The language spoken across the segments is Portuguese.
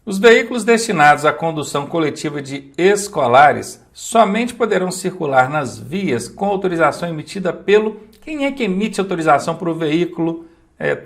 Os veículos destinados à condução coletiva de escolares somente poderão circular nas vias com autorização emitida pelo... Quem é que emite autorização para o veículo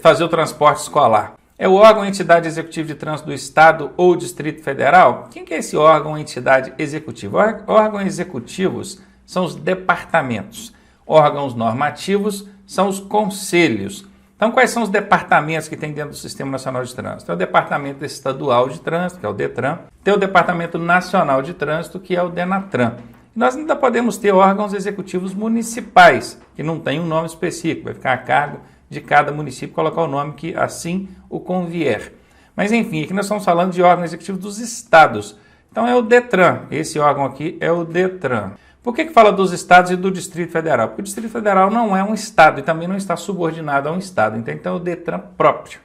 fazer o transporte escolar? É o órgão ou entidade executiva de trânsito do Estado ou Distrito Federal? Quem que é esse órgão ou entidade executiva? Órgãos executivos são os departamentos. Órgãos normativos são os conselhos. Então, quais são os departamentos que tem dentro do Sistema Nacional de Trânsito? Tem o Departamento Estadual de Trânsito, que é o DETRAN. Tem o Departamento Nacional de Trânsito, que é o DENATRAN. E nós ainda podemos ter órgãos executivos municipais, que não tem um nome específico, vai ficar a cargo de cada município colocar o nome que assim o convier. Mas enfim, aqui nós estamos falando de órgão executivo dos estados. Então é o DETRAN, esse órgão aqui é o DETRAN. Por que fala dos estados e do Distrito Federal? Porque o Distrito Federal não é um estado e também não está subordinado a um estado. Então é o DETRAN próprio.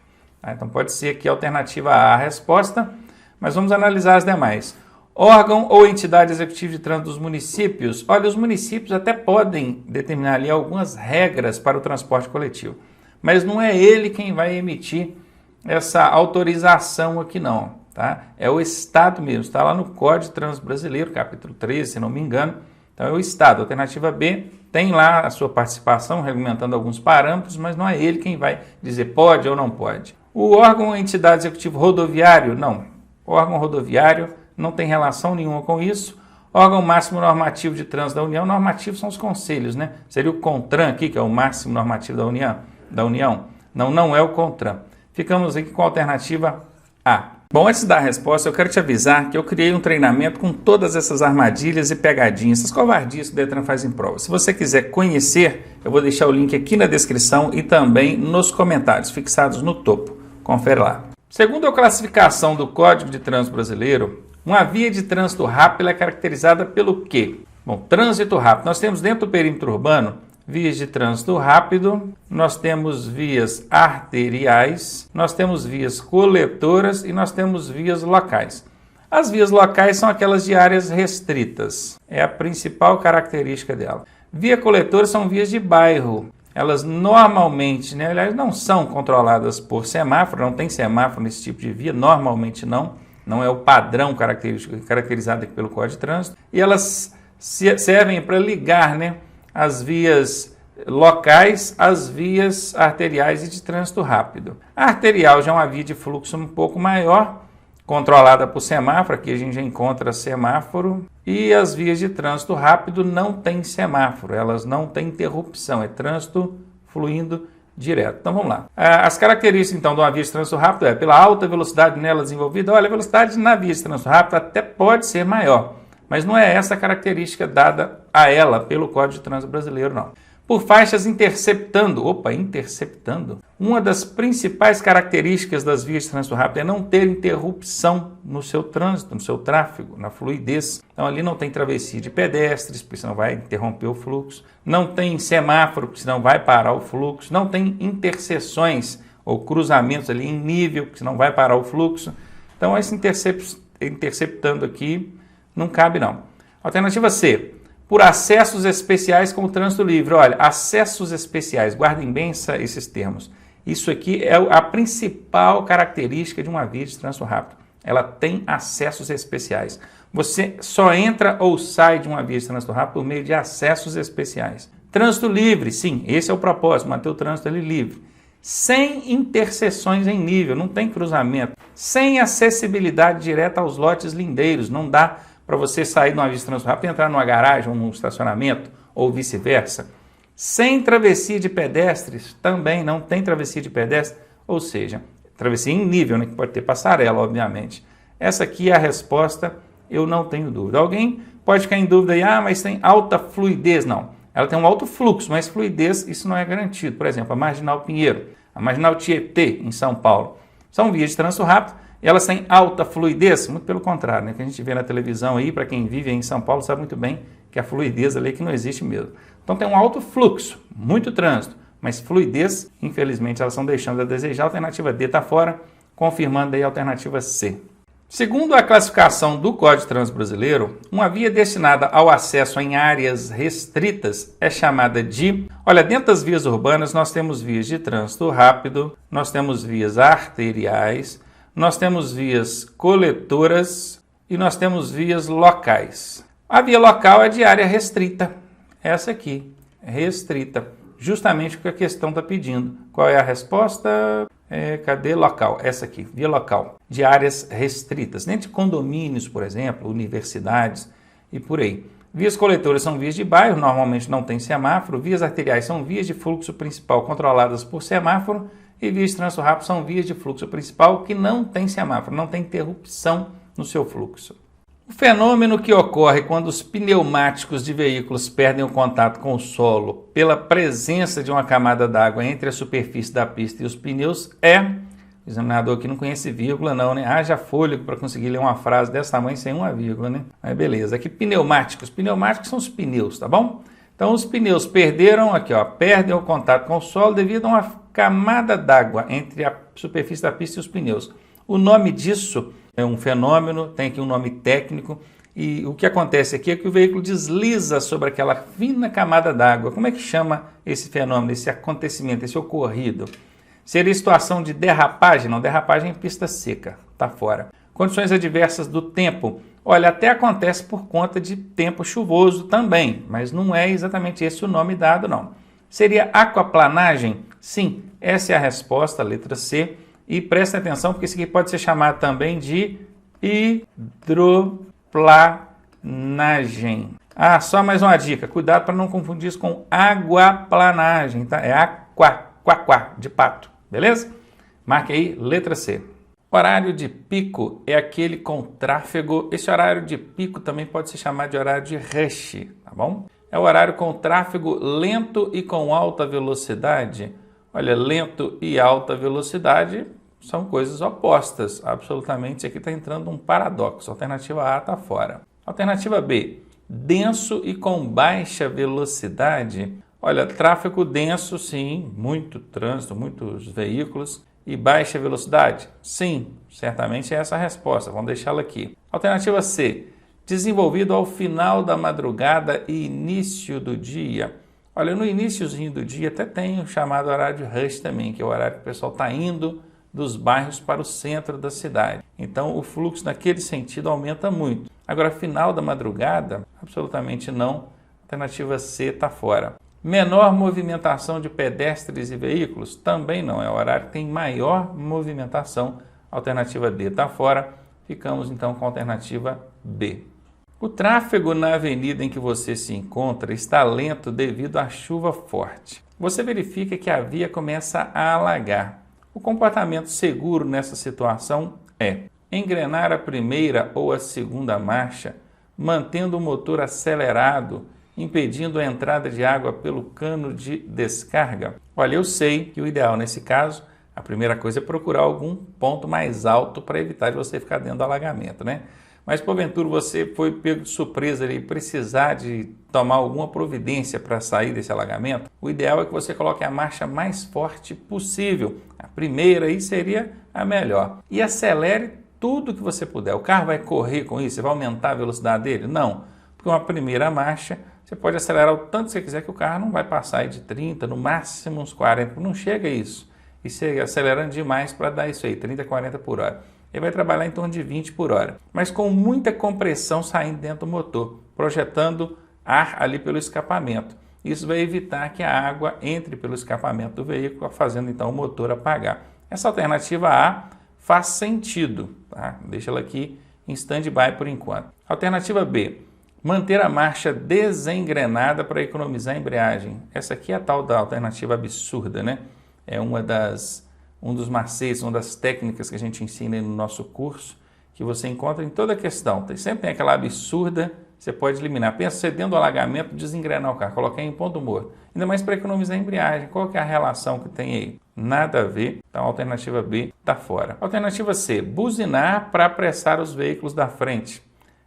Então pode ser aqui a alternativa A a resposta, mas vamos analisar as demais. Órgão ou entidade executiva de trânsito dos municípios. Olha, os municípios até podem determinar ali algumas regras para o transporte coletivo, mas não é ele quem vai emitir essa autorização aqui não, tá? É o Estado mesmo, está lá no Código de Trânsito Brasileiro, capítulo 13, se não me engano. Então é o Estado. Alternativa B tem lá a sua participação, regulamentando alguns parâmetros, mas não é ele quem vai dizer pode ou não pode. O órgão ou entidade executivo rodoviário, não. O órgão rodoviário não tem relação nenhuma com isso. Órgão máximo normativo de trânsito da União, normativo são os conselhos, né? Seria o CONTRAN aqui, que é o máximo normativo da União. Não é o CONTRAN. Ficamos aqui com a alternativa A. Bom, antes da resposta, eu quero te avisar que eu criei um treinamento com todas essas armadilhas e pegadinhas, essas covardias que o DETRAN faz em prova. Se você quiser conhecer, eu vou deixar o link aqui na descrição e também nos comentários, fixados no topo. Confere lá. Segundo a classificação do Código de Trânsito Brasileiro, uma via de trânsito rápido é caracterizada pelo quê? Bom, trânsito rápido. Nós temos dentro do perímetro urbano vias de trânsito rápido, nós temos vias arteriais, nós temos vias coletoras e nós temos vias locais. As vias locais são aquelas de áreas restritas, é a principal característica dela. Via coletora são vias de bairro, elas normalmente, né, aliás, não são controladas por semáforo, não tem semáforo nesse tipo de via, normalmente não é o padrão caracterizado aqui pelo Código de Trânsito, e elas servem para ligar, né, as vias locais às vias arteriais e de trânsito rápido. A arterial já é uma via de fluxo um pouco maior, controlada por semáforo, aqui a gente já encontra semáforo, e as vias de trânsito rápido não têm semáforo, elas não têm interrupção, é trânsito fluindo direto. Então vamos lá. As características então de uma via de trânsito rápido é pela alta velocidade nela desenvolvida. Olha, a velocidade na via de trânsito rápido até pode ser maior, mas não é essa a característica dada a ela pelo Código de Trânsito Brasileiro, não. Por faixas interceptando. Uma das principais características das vias de trânsito rápido é não ter interrupção no seu trânsito, no seu tráfego, na fluidez. Então ali não tem travessia de pedestres, porque senão vai interromper o fluxo. Não tem semáforo, porque senão vai parar o fluxo. Não tem interseções ou cruzamentos ali em nível, porque senão vai parar o fluxo. Então esse interceptando aqui não cabe não. Alternativa C. Por acessos especiais com o trânsito livre. Olha, acessos especiais, guardem bem esses termos. Isso aqui é a principal característica de uma via de trânsito rápido. Ela tem acessos especiais. Você só entra ou sai de uma via de trânsito rápido por meio de acessos especiais. Trânsito livre, sim, esse é o propósito, manter o trânsito ali livre. Sem interseções em nível, não tem cruzamento. Sem acessibilidade direta aos lotes lindeiros, não dá para você sair de uma via de trânsito rápido e entrar numa garagem ou num estacionamento, ou vice-versa. Sem travessia de pedestres, também não tem travessia de pedestres, ou seja, travessia em nível, né, que pode ter passarela, obviamente. Essa aqui é a resposta, eu não tenho dúvida. Alguém pode ficar em dúvida aí, mas tem alta fluidez. Não, ela tem um alto fluxo, mas fluidez, isso não é garantido. Por exemplo, a Marginal Pinheiro, a Marginal Tietê, em São Paulo, são vias de trânsito rápido. E elas têm alta fluidez? Muito pelo contrário, né? Que a gente vê na televisão aí, para quem vive em São Paulo sabe muito bem que a fluidez ali é que não existe mesmo. Então tem um alto fluxo, muito trânsito, mas fluidez, infelizmente, elas estão deixando a desejar. A alternativa D está fora, confirmando aí a alternativa C. Segundo a classificação do Código de Trânsito Brasileiro, uma via destinada ao acesso em áreas restritas é chamada de... Olha, dentro das vias urbanas nós temos vias de trânsito rápido, nós temos vias arteriais, nós temos vias coletoras e nós temos vias locais. A via local é de área restrita, essa aqui, restrita, justamente o que a questão está pedindo. Qual é a resposta? Cadê local? Essa aqui, via local, de áreas restritas, nem de condomínios, por exemplo, universidades e por aí. Vias coletoras são vias de bairro, normalmente não tem semáforo. Vias arteriais são vias de fluxo principal controladas por semáforo. E vias de trânsito rápido são vias de fluxo principal que não tem semáforo, não tem interrupção no seu fluxo. O fenômeno que ocorre quando os pneumáticos de veículos perdem o contato com o solo pela presença de uma camada d'água entre a superfície da pista e os pneus o examinador aqui não conhece vírgula não, né? Haja fôlego para conseguir ler uma frase desse tamanho sem uma vírgula, né? Mas beleza. Aqui pneumáticos são os pneus, tá bom? Então os pneus perdem o contato com o solo devido a uma camada d'água entre a superfície da pista e os pneus. O nome disso é um fenômeno, tem aqui um nome técnico, e o que acontece aqui é que o veículo desliza sobre aquela fina camada d'água. Como é que chama esse fenômeno, esse acontecimento, esse ocorrido? Seria situação de derrapagem? Não, derrapagem em pista seca, tá fora. Condições adversas do tempo. Olha, até acontece por conta de tempo chuvoso também, mas não é exatamente esse o nome dado, não. Seria aquaplanagem? Sim, essa é a resposta, a letra C. E presta atenção, porque isso aqui pode ser chamado também de hidroplanagem. Ah, só mais uma dica, cuidado para não confundir isso com aguaplanagem, tá? É aquá, de pato. Beleza? Marque aí, letra C. Horário de pico é aquele com tráfego. Esse horário de pico também pode ser chamado de horário de rush, tá bom? É o horário com tráfego lento e com alta velocidade. Olha, lento e alta velocidade são coisas opostas. Absolutamente, aqui está entrando um paradoxo. Alternativa A está fora. Alternativa B, denso e com baixa velocidade. Olha, tráfego denso, sim, muito trânsito, muitos veículos. E baixa velocidade? Sim, certamente é essa a resposta. Vamos deixá-la aqui. Alternativa C, desenvolvido ao final da madrugada e início do dia. Olha, no iniciozinho do dia até tem o chamado horário de rush também, que é o horário que o pessoal está indo dos bairros para o centro da cidade. Então, o fluxo naquele sentido aumenta muito. Agora, final da madrugada, absolutamente não. Alternativa C está fora. Menor movimentação de pedestres e veículos? Também não, é o horário que tem maior movimentação. Alternativa D está fora. Ficamos então com a alternativa B. O tráfego na avenida em que você se encontra está lento devido à chuva forte. Você verifica que a via começa a alagar. O comportamento seguro nessa situação é engrenar a primeira ou a segunda marcha, mantendo o motor acelerado, impedindo a entrada de água pelo cano de descarga. Olha, eu sei que o ideal nesse caso, a primeira coisa é procurar algum ponto mais alto para evitar de você ficar dentro do alagamento, né? Mas porventura você foi pego de surpresa e precisar de tomar alguma providência para sair desse alagamento, o ideal é que você coloque a marcha mais forte possível. A primeira aí seria a melhor. E acelere tudo que você puder. O carro vai correr com isso? Você vai aumentar a velocidade dele? Não, porque uma primeira marcha você pode acelerar o tanto que você quiser que o carro não vai passar de 30, no máximo uns 40, não chega a isso. E você acelerando demais para dar isso aí, 30, 40 por hora. Ele vai trabalhar em torno de 20 por hora, mas com muita compressão saindo dentro do motor, projetando ar ali pelo escapamento. Isso vai evitar que a água entre pelo escapamento do veículo, fazendo então o motor apagar. Essa alternativa A faz sentido, tá? Deixa ela aqui em stand-by por enquanto. Alternativa B, manter a marcha desengrenada para economizar a embreagem. Essa aqui é a tal da alternativa absurda, né? É um dos macetes, uma das técnicas que a gente ensina no nosso curso, que você encontra em toda a questão. Sempre tem aquela absurda, você pode eliminar. Pensa você dentro do alagamento, desengrenar o carro, colocar em ponto morto. Ainda mais para economizar a embreagem. Qual que é a relação que tem aí? Nada a ver. Então a alternativa B está fora. Alternativa C, buzinar para apressar os veículos da frente.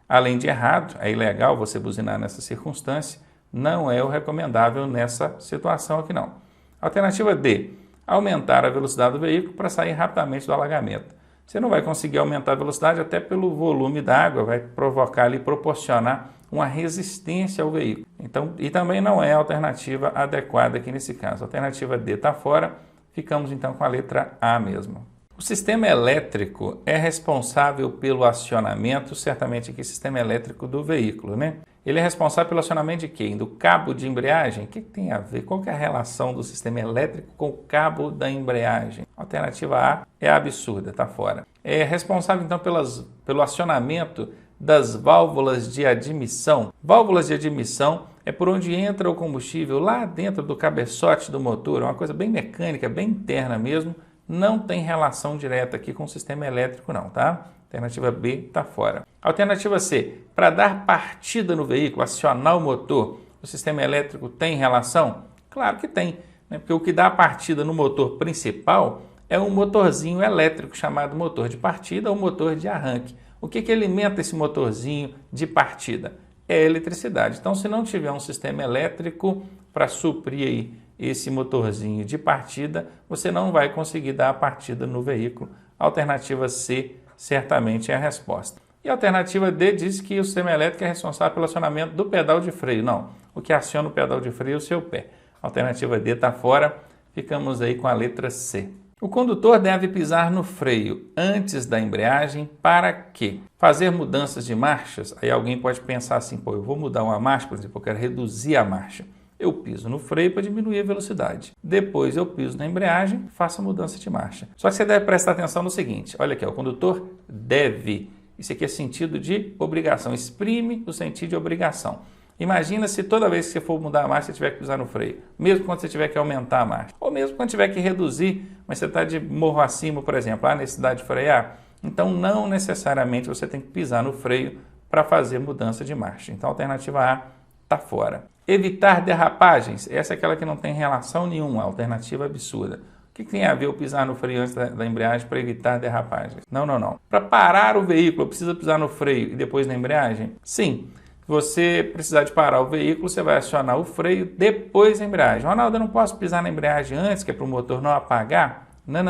Além de errado, é ilegal você buzinar nessa circunstância, não é o recomendável nessa situação aqui não. Alternativa D, aumentar a velocidade do veículo para sair rapidamente do alagamento. Você não vai conseguir aumentar a velocidade até pelo volume da água, vai provocar ali, proporcionar uma resistência ao veículo. Então, e também não é a alternativa adequada aqui nesse caso. A alternativa D está fora, ficamos então com a letra A mesmo. O sistema elétrico é responsável pelo acionamento, certamente aqui, sistema elétrico do veículo, né? Ele é responsável pelo acionamento de quem? Do cabo de embreagem? O que tem a ver? Qual que é a relação do sistema elétrico com o cabo da embreagem? Alternativa A é absurda, tá fora. É responsável, então, pelo acionamento das válvulas de admissão. Válvulas de admissão é por onde entra o combustível lá dentro do cabeçote do motor, é uma coisa bem mecânica, bem interna mesmo, não tem relação direta aqui com o sistema elétrico não, tá? Alternativa B está fora. Alternativa C, para dar partida no veículo, acionar o motor, o sistema elétrico tem relação? Claro que tem, né? Porque o que dá a partida no motor principal é um motorzinho elétrico chamado motor de partida ou motor de arranque. O que alimenta esse motorzinho de partida? É a eletricidade. Então, se não tiver um sistema elétrico para suprir aí esse motorzinho de partida, você não vai conseguir dar a partida no veículo. Alternativa C certamente é a resposta. E a alternativa D diz que o sistema elétrico é responsável pelo acionamento do pedal de freio. Não, o que aciona o pedal de freio é o seu pé. Alternativa D está fora, ficamos aí com a letra C. O condutor deve pisar no freio antes da embreagem para quê? Fazer mudanças de marchas. Aí alguém pode pensar assim, pô, eu vou mudar uma marcha, por exemplo, eu quero reduzir a marcha. Eu piso no freio para diminuir a velocidade. Depois eu piso na embreagem, faço a mudança de marcha. Só que você deve prestar atenção no seguinte, olha aqui, o condutor deve. Isso aqui é sentido de obrigação, exprime o sentido de obrigação. Imagina se toda vez que você for mudar a marcha, você tiver que pisar no freio. Mesmo quando você tiver que aumentar a marcha. Ou mesmo quando tiver que reduzir, mas você está de morro acima, por exemplo, há necessidade de frear. Então, não necessariamente você tem que pisar no freio para fazer mudança de marcha. Então, a alternativa A está fora. Evitar derrapagens. Essa é aquela que não tem relação nenhuma. Alternativa absurda. O que tem a ver eu pisar no freio antes da embreagem para evitar derrapagens? Não. Para parar o veículo, eu preciso pisar no freio e depois na embreagem? Sim. Se você precisar de parar o veículo, você vai acionar o freio depois da embreagem. Ronaldo, eu não posso pisar na embreagem antes, que é para o motor não apagar? Não.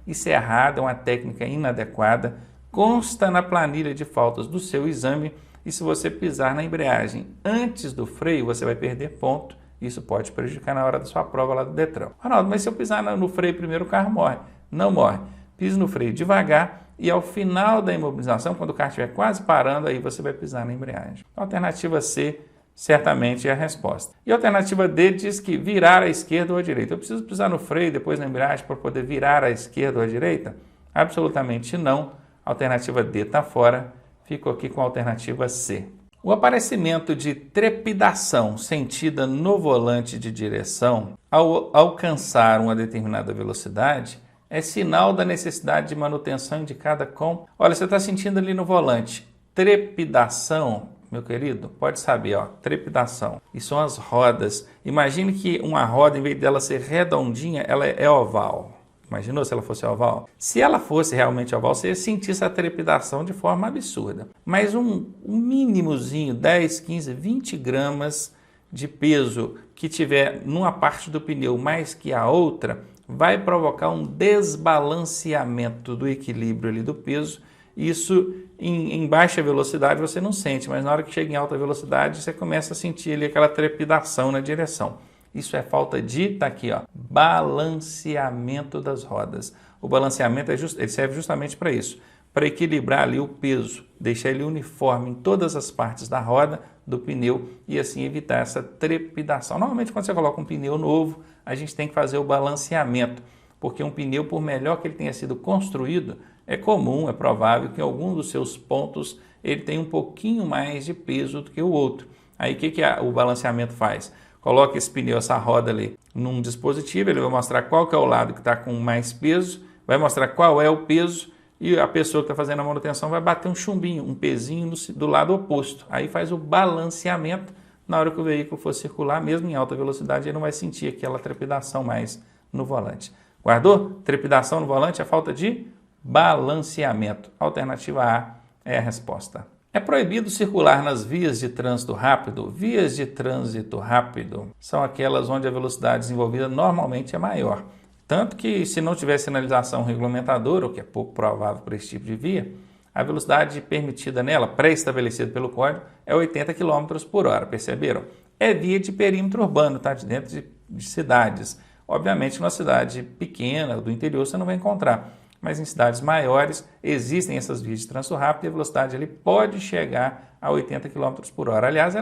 Isso é errado, é uma técnica inadequada. Consta na planilha de faltas do seu exame e se você pisar na embreagem antes do freio, você vai perder ponto. Isso pode prejudicar na hora da sua prova lá do Detran. Ronaldo, mas se eu pisar no freio primeiro, o carro morre. Não morre. Pise no freio devagar e ao final da imobilização, quando o carro estiver quase parando, aí você vai pisar na embreagem. A alternativa C certamente é a resposta. E a alternativa D diz que virar à esquerda ou à direita. Eu preciso pisar no freio e depois na embreagem para poder virar à esquerda ou à direita? Absolutamente não. A alternativa D está fora. Fico aqui com a alternativa C. O aparecimento de trepidação sentida no volante de direção ao alcançar uma determinada velocidade é sinal da necessidade de manutenção indicada com... Olha, você está sentindo ali no volante trepidação, meu querido? Pode saber, ó, trepidação. E são as rodas. Imagine que uma roda, em vez dela ser redondinha, ela é oval. Imaginou se ela fosse oval? Se ela fosse realmente oval, você ia sentir essa trepidação de forma absurda. Mas um mínimozinho, 10, 15, 20 gramas de peso que tiver numa parte do pneu mais que a outra, vai provocar um desbalanceamento do equilíbrio ali do peso. Isso em baixa velocidade você não sente, mas na hora que chega em alta velocidade você começa a sentir ali aquela trepidação na direção. Isso é falta de, tá aqui, ó, balanceamento das rodas. O balanceamento ele serve justamente para isso, para equilibrar ali o peso, deixar ele uniforme em todas as partes da roda, do pneu e assim evitar essa trepidação. Normalmente quando você coloca um pneu novo, a gente tem que fazer o balanceamento, porque um pneu, por melhor que ele tenha sido construído, é comum, é provável que em algum dos seus pontos ele tenha um pouquinho mais de peso do que o outro. Aí o que o balanceamento faz? Coloca esse pneu, essa roda ali, num dispositivo, ele vai mostrar qual que é o lado que está com mais peso, vai mostrar qual é o peso e a pessoa que está fazendo a manutenção vai bater um chumbinho, um pezinho do lado oposto. Aí faz o balanceamento, na hora que o veículo for circular, mesmo em alta velocidade, ele não vai sentir aquela trepidação mais no volante. Guardou? Trepidação no volante é falta de balanceamento. Alternativa A é a resposta. É proibido circular nas vias de trânsito rápido. Vias de trânsito rápido são aquelas onde a velocidade desenvolvida normalmente é maior. Tanto que se não tiver sinalização regulamentadora, o que é pouco provável para esse tipo de via, a velocidade permitida nela, pré-estabelecida pelo código, é 80 km por hora, perceberam? É via de perímetro urbano, tá? De dentro de cidades. Obviamente, numa cidade pequena, do interior, você não vai encontrar. mas em cidades maiores existem essas vias de trânsito rápido e a velocidade ali pode chegar a 80 km por hora. Aliás,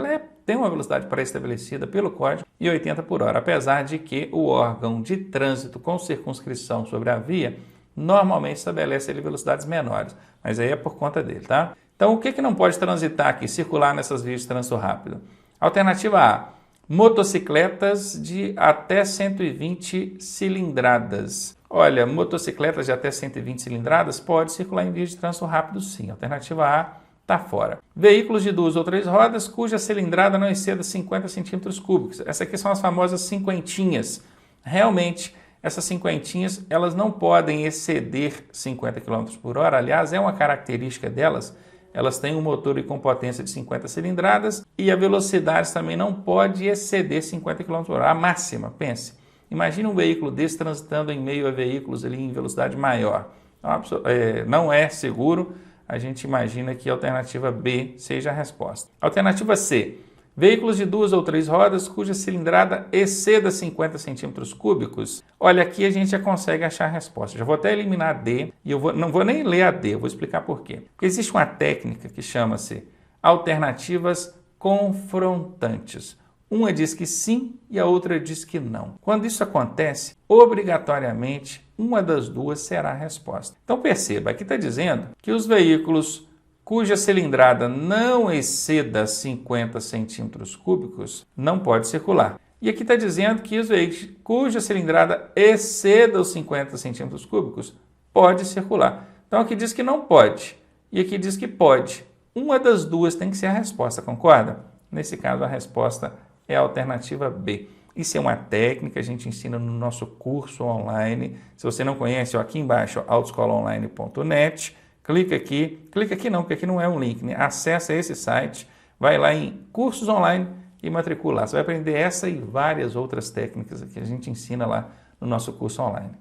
tem uma velocidade pré-estabelecida pelo código e 80 por hora, apesar de que o órgão de trânsito com circunscrição sobre a via normalmente estabelece ali velocidades menores, mas aí é por conta dele, tá? Então, o que não pode transitar aqui, circular nessas vias de trânsito rápido? Alternativa A, motocicletas de até 120 cilindradas. Olha, motocicletas de até 120 cilindradas pode circular em vias de trânsito rápido sim. Alternativa A está fora. Veículos de 2 ou 3 rodas cuja cilindrada não exceda 50 centímetros cúbicos. Essas aqui são as famosas cinquentinhas. Realmente, essas cinquentinhas elas não podem exceder 50 km por hora. Aliás, é uma característica delas. Elas têm um motor com potência de 50 cilindradas e a velocidade também não pode exceder 50 km por hora. A máxima, pense. Imagine um veículo desse transitando em meio a veículos ali em velocidade maior. Não é seguro. A gente imagina que a alternativa B seja a resposta. Alternativa C. Veículos de 2 ou 3 rodas cuja cilindrada exceda 50 centímetros cúbicos. Olha, aqui a gente já consegue achar a resposta. Já vou até eliminar a D e não vou nem ler a D, eu vou explicar por quê. Porque existe uma técnica que chama-se alternativas confrontantes. Uma diz que sim e a outra diz que não. Quando isso acontece, obrigatoriamente, uma das duas será a resposta. Então perceba, aqui está dizendo que os veículos cuja cilindrada não exceda 50 centímetros cúbicos não pode circular. E aqui está dizendo que os veículos cuja cilindrada exceda os 50 centímetros cúbicos pode circular. Então aqui diz que não pode e aqui diz que pode. Uma das duas tem que ser a resposta, concorda? Nesse caso, a resposta é a alternativa B. Isso é uma técnica, a gente ensina no nosso curso online. Se você não conhece, aqui embaixo, autoescolaonline.net. Clica aqui não, porque aqui não é um link, né? Acesse esse site, vai lá em cursos online e matricular. Você vai aprender essa e várias outras técnicas que a gente ensina lá no nosso curso online.